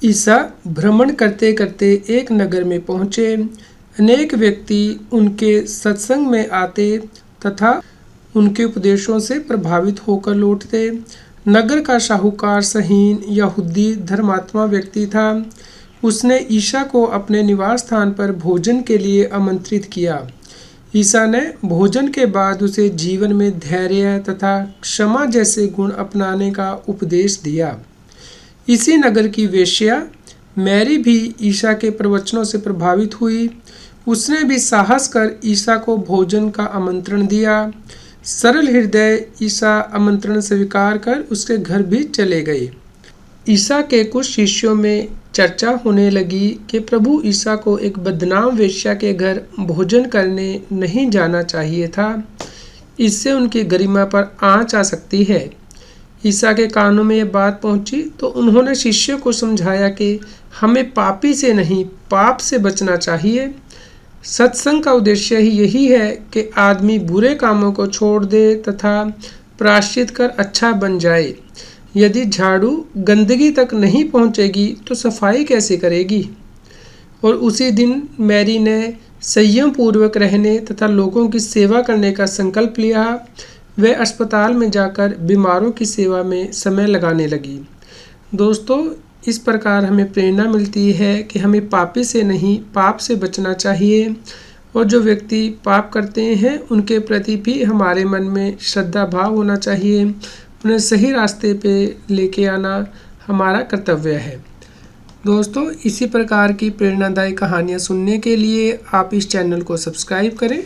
ईसा भ्रमण करते करते एक नगर में पहुँचे। अनेक व्यक्ति उनके सत्संग में आते तथा उनके उपदेशों से प्रभावित होकर लौटते। नगर का शाहूकार सहीन यहूदी धर्मात्मा व्यक्ति था। उसने ईसा को अपने निवास स्थान पर भोजन के लिए आमंत्रित किया। ईसा ने भोजन के बाद उसे जीवन में धैर्य तथा क्षमा जैसे गुण अपनाने का उपदेश दिया। इसी नगर की वेश्या मैरी भी ईसा के प्रवचनों से प्रभावित हुई। उसने भी साहस कर ईसा को भोजन का आमंत्रण दिया। सरल हृदय ईसा आमंत्रण स्वीकार कर उसके घर भी चले गए। ईसा के कुछ शिष्यों में चर्चा होने लगी कि प्रभु ईसा को एक बदनाम वेश्या के घर भोजन करने नहीं जाना चाहिए था। इससे उनकी गरिमा पर आँच आ सकती है। ईसा के कानों में यह बात पहुंची तो उन्होंने शिष्यों को समझाया कि हमें पापी से नहीं पाप से बचना चाहिए। सत्संग का उद्देश्य ही यही है कि आदमी बुरे कामों को छोड़ दे तथा प्रायश्चित कर अच्छा बन जाए। यदि झाड़ू गंदगी तक नहीं पहुंचेगी तो सफाई कैसे करेगी। और उसी दिन मैरी ने संयम पूर्वक रहने तथा लोगों की सेवा करने का संकल्प लिया। वह अस्पताल में जाकर बीमारों की सेवा में समय लगाने लगी। दोस्तों, इस प्रकार हमें प्रेरणा मिलती है कि हमें पापी से नहीं पाप से बचना चाहिए। और जो व्यक्ति पाप करते हैं उनके प्रति भी हमारे मन में श्रद्धा भाव होना चाहिए। उन्हें सही रास्ते पे लेके आना हमारा कर्तव्य है। दोस्तों, इसी प्रकार की प्रेरणादायी कहानियाँ सुनने के लिए आप इस चैनल को सब्सक्राइब करें।